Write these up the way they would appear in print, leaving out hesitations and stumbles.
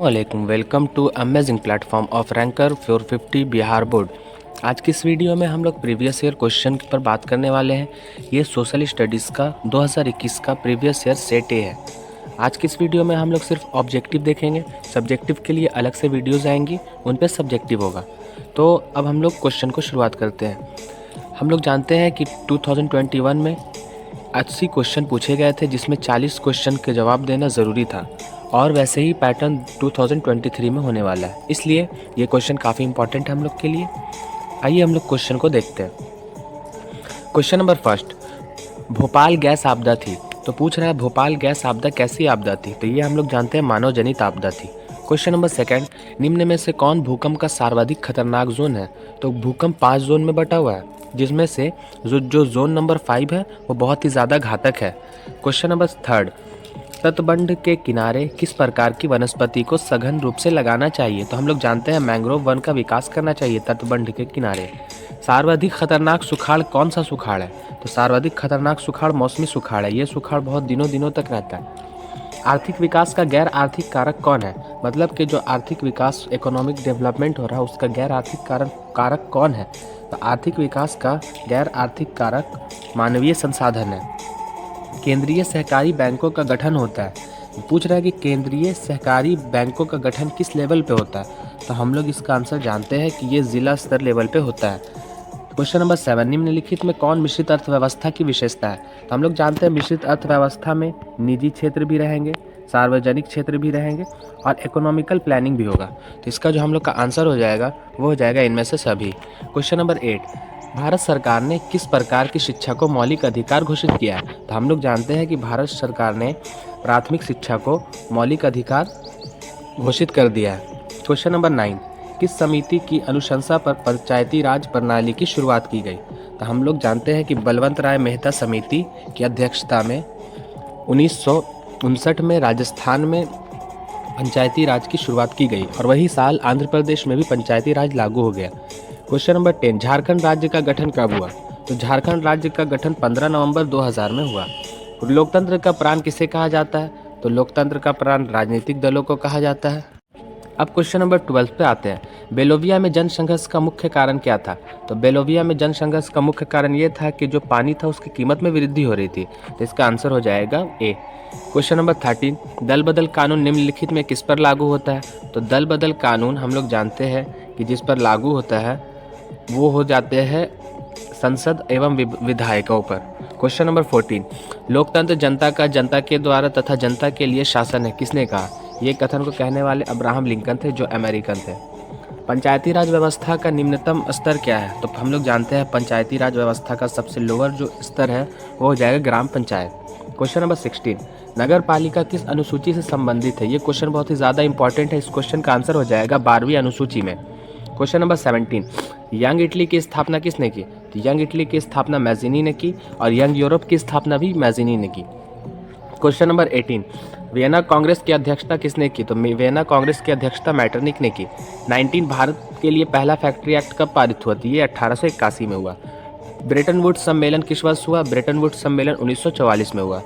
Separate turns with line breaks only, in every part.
अस्सलामुअलैकुम, welcome to amazing platform of ranker 450 Bihar board. आज की इस वीडियो में हम लोग प्रीवियस ईयर क्वेश्चन पर बात करने वाले हैं। ये सोशल स्टडीज़ का 2021 का प्रीवियस ईयर सेट ए है। आज की इस वीडियो में हम लोग सिर्फ ऑब्जेक्टिव देखेंगे, सब्जेक्टिव के लिए अलग से वीडियोज़ आएंगी, उन पर सब्जेक्टिव होगा। तो अब हम लोग क्वेश्चन को शुरुआत करते हैं। हम लोग जानते हैं कि 2021 में 80 क्वेश्चन पूछे गए थे, जिसमें 40 क्वेश्चन के जवाब देना ज़रूरी था, और वैसे ही पैटर्न 2023 में होने वाला है, इसलिए ये क्वेश्चन काफ़ी इंपॉर्टेंट है हम लोग के लिए। आइए हम लोग क्वेश्चन को देखते हैं। Question number first, Bhopal gas आपदा थी, तो पूछ रहा है भोपाल गैस आपदा कैसी आपदा थी, तो ये हम लोग जानते हैं मानव जनित आपदा थी। क्वेश्चन नंबर सेकंड, निम्न में से कौन भूकंप का सर्वाधिक खतरनाक जोन है, तो भूकंप 5 जोन में बटा हुआ है, जिसमें से जो जोन नंबर 5 है वो बहुत ही ज़्यादा घातक है। क्वेश्चन नंबर थर्ड, तटबंध के किनारे किस प्रकार की वनस्पति को सघन रूप से लगाना चाहिए, तो हम लोग जानते हैं मैंग्रोव वन का विकास करना चाहिए तटबंध के किनारे। सर्वाधिक खतरनाक सुखाड़ कौन सा सुखाड़ है, तो सर्वाधिक खतरनाक सुखाड़ मौसमी सुखाड़ है, ये सुखाड़ बहुत दिनों तक रहता है। आर्थिक विकास का गैर आर्थिक कारक कौन है, मतलब कि जो आर्थिक विकास इकोनॉमिक डेवलपमेंट हो रहा है उसका गैर आर्थिक कारक कौन है, तो आर्थिक विकास का गैर आर्थिक कारक मानवीय संसाधन है। केंद्रीय सहकारी बैंकों का गठन होता है, पूछ रहा है कि केंद्रीय सहकारी बैंकों का गठन किस लेवल पे होता है, तो हम लोग इसका आंसर जानते हैं कि ये जिला स्तर लेवल पे होता है। क्वेश्चन नंबर 7, निम्नलिखित में कौन मिश्रित अर्थव्यवस्था की विशेषता है, तो हम लोग जानते हैं मिश्रित अर्थव्यवस्था में निजी क्षेत्र भी रहेंगे, सार्वजनिक क्षेत्र भी रहेंगे और इकोनॉमिकल प्लानिंग भी होगा, तो इसका जो हम लोग का आंसर हो जाएगा वो हो जाएगा इनमें से सभी। क्वेश्चन नंबर 8, भारत सरकार ने किस प्रकार की शिक्षा को मौलिक अधिकार घोषित किया है, तो हम लोग जानते हैं कि भारत सरकार ने प्राथमिक शिक्षा को मौलिक अधिकार घोषित कर दिया है। क्वेश्चन नंबर 9, किस समिति की अनुशंसा पर पंचायती राज प्रणाली की शुरुआत की गई, तो हम लोग जानते हैं कि बलवंत राय मेहता समिति की अध्यक्षता में 1959 में राजस्थान में पंचायती राज की शुरुआत की गई और वही साल आंध्र प्रदेश में भी पंचायती राज लागू हो गया। क्वेश्चन नंबर 10, झारखंड राज्य का गठन कब हुआ, तो झारखंड राज्य का गठन 15 नवंबर 2000 में हुआ। लोकतंत्र का प्राण किसे कहा जाता है, तो लोकतंत्र का प्राण राजनीतिक दलों को कहा जाता है। अब क्वेश्चन नंबर 12 पे आते हैं। बेलोविया में जनसंघर्ष का मुख्य कारण क्या था, तो बेलोविया में जनसंघर्ष का मुख्य कारण ये था कि जो पानी था उसकी कीमत में वृद्धि हो रही थी, तो इसका आंसर हो जाएगा ए। क्वेश्चन नंबर 13, दल बदल कानून निम्नलिखित में किस पर लागू होता है, तो दल बदल कानून हम लोग जानते हैं कि जिस पर लागू होता है वो हो जाते हैं संसद एवं विधायकों पर। क्वेश्चन नंबर 14, लोकतंत्र जनता का जनता के द्वारा तथा जनता के लिए शासन है, किसने कहा, ये कथन को कहने वाले अब्राहम लिंकन थे, जो अमेरिकन थे। पंचायती राज व्यवस्था का निम्नतम स्तर क्या है, तो हम लोग जानते हैं पंचायती राज व्यवस्था का सबसे लोअर जो स्तर है वो हो जाएगा ग्राम पंचायत। क्वेश्चन नंबर 16, नगर पालिका किस अनुसूची से संबंधित है, ये क्वेश्चन बहुत ही ज़्यादा इंपॉर्टेंट है, इस क्वेश्चन का आंसर हो जाएगा 12वीं अनुसूची में। क्वेश्चन नंबर 17, यंग इटली की स्थापना किसने की, तो यंग इटली की स्थापना मैजिनी ने की और यंग यूरोप की स्थापना भी मैजिनी ने की। क्वेश्चन नंबर 18, वियना कांग्रेस की अध्यक्षता किसने की, तो वियना कांग्रेस की अध्यक्षता मैटरनिक ने की। 19 भारत के लिए पहला फैक्ट्री एक्ट कब पारित हुआ, ये 1881 में हुआ। ब्रेटन वुड्स सम्मेलन किस वर्ष हुआ, ब्रेटन वुड्स सम्मेलन 1944 में हुआ।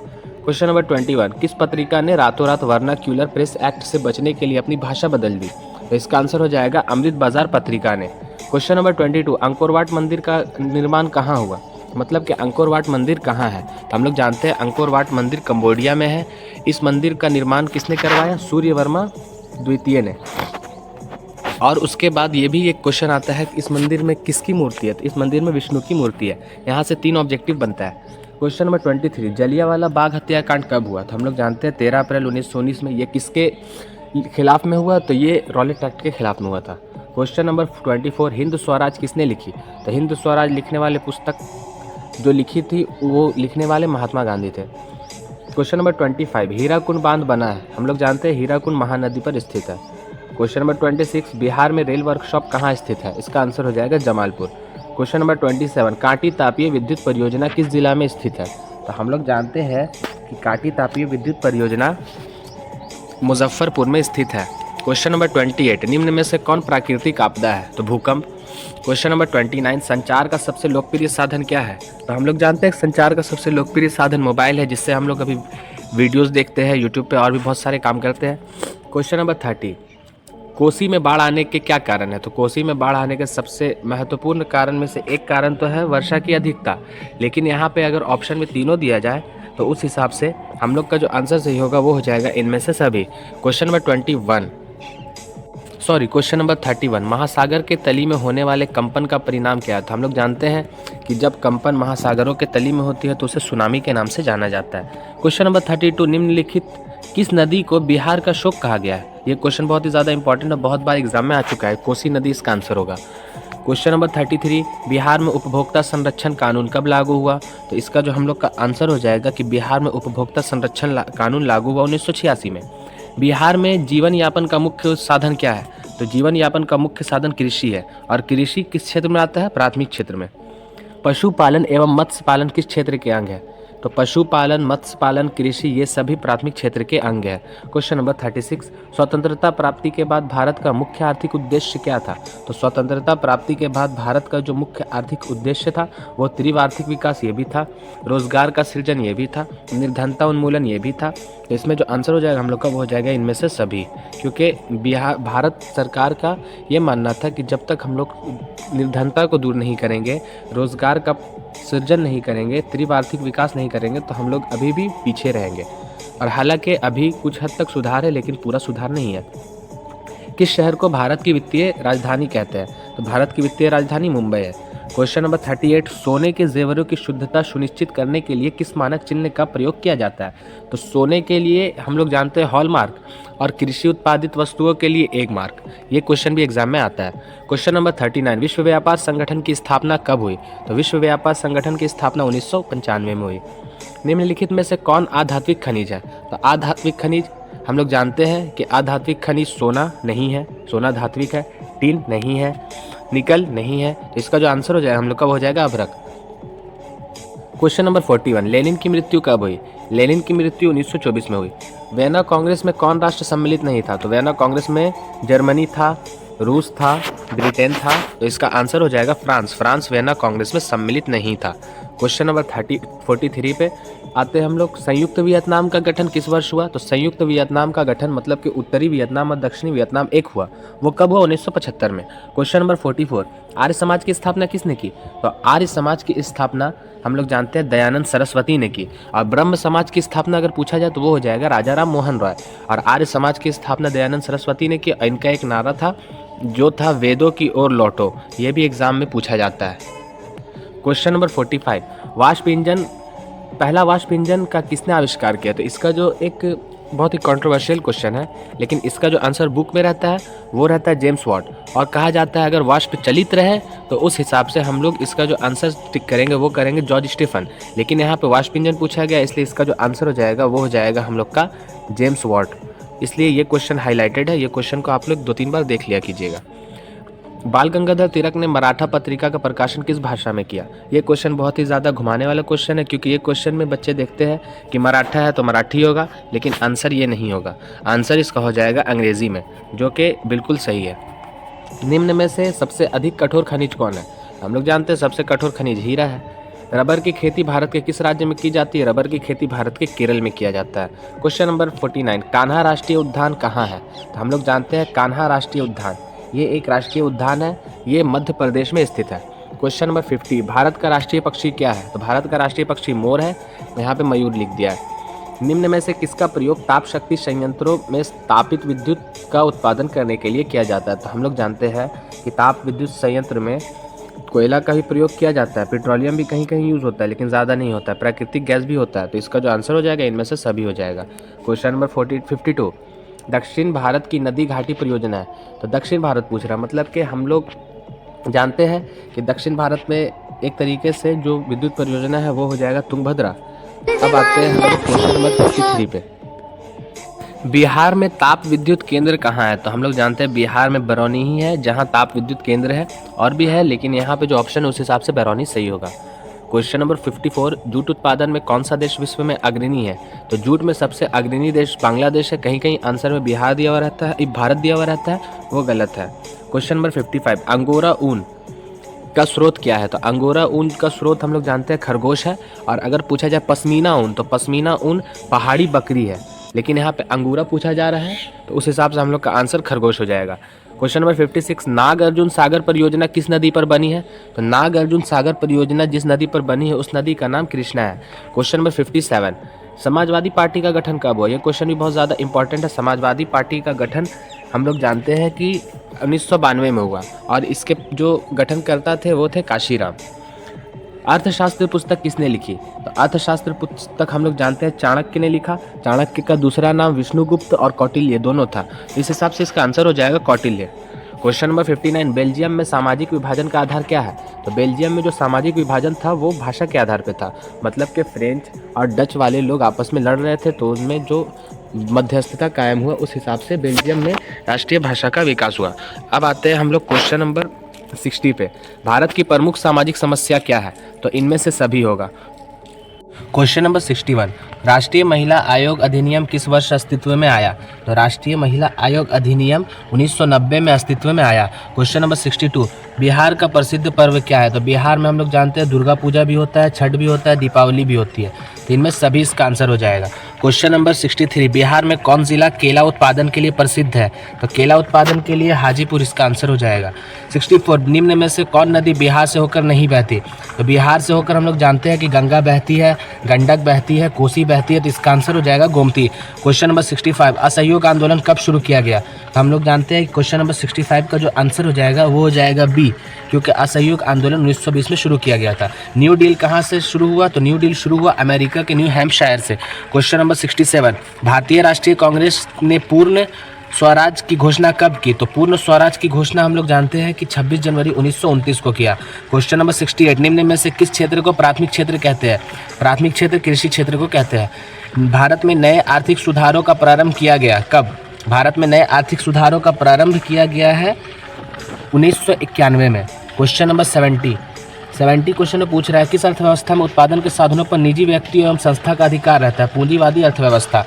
क्वेश्चन नंबर 21, किस पत्रिका ने रातों रात वर्नाक्यूलर प्रेस एक्ट से बचने के लिए अपनी भाषा बदल दी, तो इसका आंसर हो जाएगा अमृत बाजार पत्रिका ने। क्वेश्चन नंबर 22, अंकोर वाट मंदिर का निर्माण कहाँ हुआ, मतलब कि अंकोर वाट मंदिर कहाँ है, तो हम लोग जानते हैं अंकोर वाट मंदिर कंबोडिया में है। इस मंदिर का निर्माण किसने करवाया, सूर्यवर्मा द्वितीय ने। और उसके बाद ये भी एक क्वेश्चन आता है कि इस मंदिर में किसकी मूर्ति है, तो इस मंदिर में विष्णु की मूर्ति है। यहाँ से 3 ऑब्जेक्टिव बनता है। क्वेश्चन नंबर 23, जलियांवाला बाग हत्याकांड कब हुआ, तो हम लोग जानते हैं 13 अप्रैल 1919 में। ये किसके खिलाफ में हुआ, तो ये रॉलेट एक्ट के खिलाफ में हुआ था। क्वेश्चन नंबर 24, हिंद स्वराज किसने लिखी, तो हिंद स्वराज लिखने वाले पुस्तक जो लिखी थी वो लिखने वाले महात्मा गांधी थे। क्वेश्चन नंबर 25, हीराकुंड बांध बना है, हम लोग जानते हैं हीराकुंड महानदी पर स्थित है। क्वेश्चन नंबर 26, बिहार में रेल वर्कशॉप कहाँ स्थित है, इसका आंसर हो जाएगा जमालपुर। क्वेश्चन नंबर 27, कांटी तापीय विद्युत परियोजना किस जिला में स्थित है, तो हम लोग जानते हैं कि कांटी तापीय विद्युत परियोजना मुजफ्फरपुर में स्थित है। क्वेश्चन नंबर 28, निम्न में से कौन प्राकृतिक आपदा है, तो भूकंप। क्वेश्चन नंबर 29, संचार का सबसे लोकप्रिय साधन क्या है, तो हम लोग जानते हैं संचार का सबसे लोकप्रिय साधन मोबाइल है, जिससे हम लोग अभी वीडियोस देखते हैं यूट्यूब पे और भी बहुत सारे काम करते हैं। क्वेश्चन नंबर 30, कोसी में बाढ़ आने के क्या कारण है? तो कोसी में बाढ़ आने के सबसे महत्वपूर्ण कारण में से एक कारण तो है वर्षा की अधिकता, लेकिन यहाँ पे अगर ऑप्शन में तीनों दिया जाए तो उस हिसाब से हम लोग का जो आंसर सही होगा वो हो जाएगा इनमें से सभी। क्वेश्चन नंबर 31 महासागर के तली में होने वाले कंपन का परिणाम क्या है? तो हम लोग जानते हैं कि जब कंपन महासागरों के तली में होती है तो उसे सुनामी के नाम से जाना जाता है। क्वेश्चन नंबर 32 निम्नलिखित किस नदी को बिहार का शोक कहा गया है? ये क्वेश्चन बहुत ही ज़्यादा इंपॉर्टेंट और बहुत बार एग्जाम में आ चुका है। कोसी नदी इसका आंसर होगा। क्वेश्चन नंबर 33 बिहार में उपभोक्ता संरक्षण कानून कब लागू हुआ? तो इसका जो हम लोग का आंसर हो जाएगा कि बिहार में उपभोक्ता संरक्षण कानून लागू हुआ 1986 में। बिहार में जीवन यापन का मुख्य साधन क्या है? तो जीवन यापन का मुख्य साधन कृषि है, और कृषि किस क्षेत्र में आता है? प्राथमिक क्षेत्र में। पशुपालन एवं मत्स्य पालन किस क्षेत्र के अंग है? तो पशुपालन, मत्स्य पालन, कृषि ये सभी प्राथमिक क्षेत्र के अंग है। क्वेश्चन नंबर 36 स्वतंत्रता प्राप्ति के बाद भारत का मुख्य आर्थिक उद्देश्य क्या था? तो स्वतंत्रता प्राप्ति के बाद भारत का जो मुख्य आर्थिक उद्देश्य था वो तीव्र आर्थिक विकास ये भी था, रोजगार का सृजन ये भी था, निर्धनता उन्मूलन ये भी था। तो इसमें जो आंसर हो जाएगा हम लोग का वो हो जाएगा इनमें से सभी, क्योंकि भारत सरकार का ये मानना था कि जब तक हम लोग निर्धनता को दूर नहीं करेंगे, रोजगार का सृजन नहीं करेंगे, तीव्र आर्थिक विकास नहीं करेंगे तो हम लोग अभी भी पीछे रहेंगे। और हालांकि अभी कुछ हद तक सुधार है लेकिन पूरा सुधार नहीं है। किस शहर को भारत की वित्तीय राजधानी कहते हैं? तो भारत की वित्तीय राजधानी मुंबई है। क्वेश्चन नंबर 38 सोने के जेवरों की शुद्धता सुनिश्चित करने के लिए किस मानक चिन्ह का प्रयोग किया जाता है? तो सोने के लिए हम लोग जानते हैं हॉलमार्क, और कृषि उत्पादित वस्तुओं के लिए एक मार्क। ये क्वेश्चन भी एग्जाम में आता है। क्वेश्चन नंबर 39 विश्व व्यापार संगठन की स्थापना कब हुई? तो विश्व व्यापार संगठन की स्थापना 1995 में हुई। निम्नलिखित में से कौन आधात्विक खनिज है? तो आधात्विक खनिज हम लोग जानते हैं कि आधात्विक खनिज सोना नहीं है, सोना धात्विक है, टिन नहीं है, निकल नहीं है। तो इसका जो आंसर हो जाएगा हम लोग का वो हो जाएगा अभ्रक। क्वेश्चन नंबर 41 लेनिन की मृत्यु कब हुई? लेनिन की मृत्यु 1924 में हुई। वियना कांग्रेस में कौन राष्ट्र सम्मिलित नहीं था? तो वियना कांग्रेस में जर्मनी था, रूस था, ब्रिटेन था। तो इसका आंसर हो जाएगा फ्रांस। फ्रांस वियना कांग्रेस में सम्मिलित नहीं था। क्वेश्चन नंबर 43 पे आते हैं हम लोग। संयुक्त वियतनाम का गठन किस वर्ष हुआ? तो संयुक्त वियतनाम का गठन मतलब कि उत्तरी वियतनाम और दक्षिणी वियतनाम एक हुआ, वो कब हुआ? 1975 में। क्वेश्चन नंबर 44 आर्य समाज की स्थापना किसने की? तो आर्य समाज की स्थापना हम लोग जानते हैं दयानंद सरस्वती ने की। और ब्रह्म समाज की स्थापना अगर पूछा जाए तो वो हो जाएगा राजा राम मोहन रॉय। और आर्य समाज की स्थापना दयानंद सरस्वती ने की। इनका एक नारा था जो था वेदों की ओर लौटो, ये भी एग्जाम में पूछा जाता है। क्वेश्चन नंबर 45 वाष्प इंजन, पहला वाष्प इंजन का किसने आविष्कार किया? तो इसका जो एक बहुत ही कंट्रोवर्शियल क्वेश्चन है, लेकिन इसका जो आंसर बुक में रहता है वो रहता है जेम्स वाट। और कहा जाता है अगर वाष्प चलित रहे तो उस हिसाब से हम लोग इसका जो आंसर टिक करेंगे वो करेंगे जॉर्ज स्टीफन। लेकिन यहाँ पे वाष्प इंजन पूछा गया इसलिए इसका जो आंसर हो जाएगा वो हो जाएगा हम लोग का जेम्स वाट। इसलिए ये क्वेश्चन हाईलाइटेड है, ये क्वेश्चन को आप लोग 2-3 बार देख लिया कीजिएगा। बाल गंगाधर तिलक ने मराठा पत्रिका का प्रकाशन किस भाषा में किया? ये क्वेश्चन बहुत ही ज़्यादा घुमाने वाला क्वेश्चन है, क्योंकि ये क्वेश्चन में बच्चे देखते हैं कि मराठा है तो मराठी होगा, लेकिन आंसर ये नहीं होगा। आंसर इसका हो जाएगा अंग्रेज़ी में, जो कि बिल्कुल सही है। निम्न में से सबसे अधिक कठोर खनिज कौन है? हम लोग जानते हैं सबसे कठोर खनिज हीरा है। रबर की खेती भारत के किस राज्य में की जाती है? रबर की खेती भारत के केरल में किया जाता है। क्वेश्चन नंबर 49 कान्हा राष्ट्रीय उद्यान कहाँ है? तो हम लोग जानते हैं कान्हा राष्ट्रीय उद्यान ये एक राष्ट्रीय उद्यान है, ये मध्य प्रदेश में स्थित है। क्वेश्चन नंबर 50 भारत का राष्ट्रीय पक्षी क्या है? तो भारत का राष्ट्रीय पक्षी मोर है, यहाँ पे मयूर लिख दिया है। निम्न में से किसका प्रयोग ताप शक्ति संयंत्रों में स्थापित विद्युत का उत्पादन करने के लिए किया जाता है? तो हम लोग जानते हैं कि ताप विद्युत संयंत्र में कोयला का भी प्रयोग किया जाता है, पेट्रोलियम भी कहीं कहीं यूज़ होता है लेकिन ज़्यादा नहीं होता है, प्राकृतिक गैस भी होता है। तो इसका जो आंसर हो जाएगा इनमें से सभी हो जाएगा। क्वेश्चन नंबर 52 दक्षिण भारत की नदी घाटी परियोजना है। तो दक्षिण भारत पूछ रहा है, मतलब कि हम लोग जानते हैं कि दक्षिण भारत में एक तरीके से जो विद्युत परियोजना है वो हो जाएगा तुंगभद्रा। अब आते हैं हम लोग क्वेश्चन नंबर 53 पे। बिहार में ताप विद्युत केंद्र कहाँ है? तो हम लोग जानते हैं बिहार में बरौनी ही है जहाँ ताप विद्युत केंद्र है, और भी है लेकिन यहाँ पे जो ऑप्शन है उस हिसाब से बरौनी सही होगा। क्वेश्चन नंबर 54 जूट उत्पादन में कौन सा देश विश्व में अग्रणी है? तो जूट में सबसे अग्रणी देश बांग्लादेश है, कहीं कहीं आंसर में बिहार दिया हुआ रहता है, भारत दिया हुआ रहता है, वो गलत है। क्वेश्चन नंबर 55 अंगोरा ऊन का स्रोत क्या है? तो अंगोरा ऊन का स्रोत हम लोग जानते हैं खरगोश है। और अगर पूछा जाए पश्मीना ऊन, तो पश्मीना ऊन पहाड़ी बकरी है। लेकिन यहाँ पे अंगूरा पूछा जा रहा है, तो उस हिसाब से हम लोग का आंसर खरगोश हो जाएगा। क्वेश्चन नंबर 56, नागार्जुन सागर परियोजना किस नदी पर बनी है? तो नागार्जुन सागर परियोजना जिस नदी पर बनी है उस नदी का नाम कृष्णा है। क्वेश्चन नंबर 57, समाजवादी पार्टी का गठन कब हुआ? यह क्वेश्चन भी बहुत ज़्यादा इंपॉर्टेंट है। समाजवादी पार्टी का गठन हम लोग जानते हैं कि 1992 में हुआ और इसके जो गठनकर्ता थे वो थे काशीराम। अर्थशास्त्र पुस्तक किसने लिखी? तो अर्थशास्त्र पुस्तक हम लोग जानते हैं चाणक्य ने लिखा। चाणक्य का दूसरा नाम विष्णुगुप्त और कौटिल्य दोनों था। इस हिसाब से इसका आंसर हो जाएगा कौटिल्य। क्वेश्चन नंबर 59, बेल्जियम में सामाजिक विभाजन का आधार क्या है? तो बेल्जियम में जो सामाजिक विभाजन था वो भाषा के आधार पर था, मतलब कि फ्रेंच और डच वाले लोग आपस में लड़ रहे थे, तो उनमें जो मध्यस्थता कायम हुआ उस हिसाब से बेल्जियम में राष्ट्रीय भाषा का विकास हुआ। अब आते हैं हम लोग क्वेश्चन नंबर 60 पे। भारत की प्रमुख सामाजिक समस्या क्या है? तो इनमें से सभी होगा। क्वेश्चन नंबर 61, राष्ट्रीय महिला आयोग अधिनियम किस वर्ष अस्तित्व में आया? तो राष्ट्रीय महिला आयोग अधिनियम 1990 में अस्तित्व में आया। क्वेश्चन नंबर 62, बिहार का प्रसिद्ध पर्व क्या है? तो बिहार में हम लोग जानते हैं दुर्गा पूजा भी होता है, छठ भी होता है, दीपावली भी होती है, तो इनमें सभी इसका आंसर हो जाएगा। क्वेश्चन नंबर 63, बिहार में कौन जिला केला उत्पादन के लिए प्रसिद्ध है? तो केला उत्पादन के लिए हाजीपुर इसका आंसर हो जाएगा। 64, निम्न में से कौन नदी बिहार से होकर नहीं बहती? तो बिहार से होकर हम लोग जानते हैं कि गंगा बहती है, गंडक बहती है, कोसी बहती है, तो इसका आंसर हो जाएगा गोमती। क्वेश्चन नंबर 65, असहयोग आंदोलन कब शुरू किया गया? तो हम लोग जानते हैं कि क्वेश्चन नंबर 65 का जो आंसर हो जाएगा वो हो जाएगा बी, क्योंकि असहयोग आंदोलन 1920 में शुरू किया गया था। न्यू डील कहाँ से शुरू हुआ? तो न्यू डील शुरू हुआ अमेरिका के न्यू हैम्पशायर से। क्वेश्चन नंबर 67, भारतीय राष्ट्रीय कांग्रेस ने पूर्ण स्वराज की घोषणा कब की? तो पूर्ण स्वराज की घोषणा हम लोग जानते हैं कि 26 जनवरी 1929 को किया। क्वेश्चन नंबर 68, निम्न में से किस क्षेत्र को प्राथमिक क्षेत्र कहते हैं? प्राथमिक क्षेत्र कृषि क्षेत्र को कहते हैं। भारत में नए आर्थिक सुधारों का प्रारंभ किया गया कब? भारत में नए आर्थिक सुधारों का प्रारंभ किया गया है 1991 में। क्वेश्चन नंबर 70 क्वेश्चन में पूछ रहा है किस अर्थव्यवस्था में उत्पादन के साधनों पर निजी व्यक्ति एवं संस्था का अधिकार रहता है? पूंजीवादी अर्थव्यवस्था।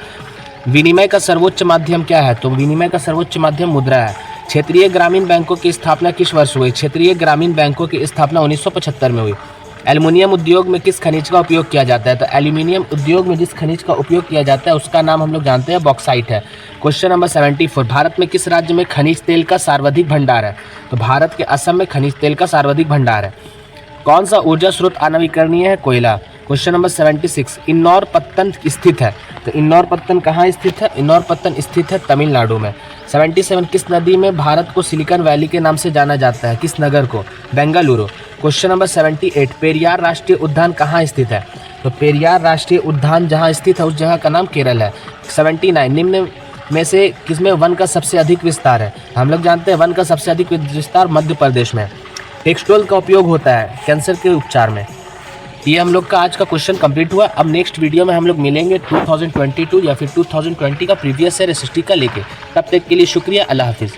विनिमय का सर्वोच्च माध्यम क्या है? तो विनिमय का सर्वोच्च माध्यम मुद्रा है। क्षेत्रीय ग्रामीण बैंकों की स्थापना किस वर्ष हुई? क्षेत्रीय ग्रामीण बैंकों की स्थापना 1975 में हुई। एल्युमिनियम उद्योग में किस खनिज का उपयोग किया जाता है? तो एल्युमिनियम उद्योग में जिस खनिज का उपयोग किया जाता है उसका नाम हम लोग जानते हैं बॉक्साइट है। क्वेश्चन नंबर 74, भारत में किस राज्य में खनिज तेल का सर्वाधिक भंडार है? तो भारत के असम में खनिज तेल का सर्वाधिक भंडार है। कौन सा ऊर्जा स्रोत अनवीकरणीय है? कोयला। क्वेश्चन नंबर 76, इंदौर पत्तन स्थित है? तो इंदौर पत्तन कहाँ स्थित है? इंदौर पत्तन स्थित है तमिलनाडु में। 77, किस नदी में भारत को सिलिकॉन वैली के नाम से जाना जाता है? किस नगर को? बेंगलुरु। क्वेश्चन नंबर 78, पेरियार राष्ट्रीय उद्यान कहाँ स्थित है? तो पेरियार राष्ट्रीय उद्यान जहाँ स्थित है उस जगह का नाम केरल है। 79, निम्न में से किसमें वन का सबसे अधिक विस्तार है? हम लोग जानते हैं वन का सबसे अधिक विस्तार मध्य प्रदेश में। टेक्सटोल का उपयोग होता है कैंसर के उपचार में। ये हम लोग का आज का क्वेश्चन कंप्लीट हुआ। अब नेक्स्ट वीडियो में हम लोग मिलेंगे 2022 या फिर 2020 का प्रीवियस ईयर SST का लेके। तब तक के लिए शुक्रिया, अल्लाह हाफिज़।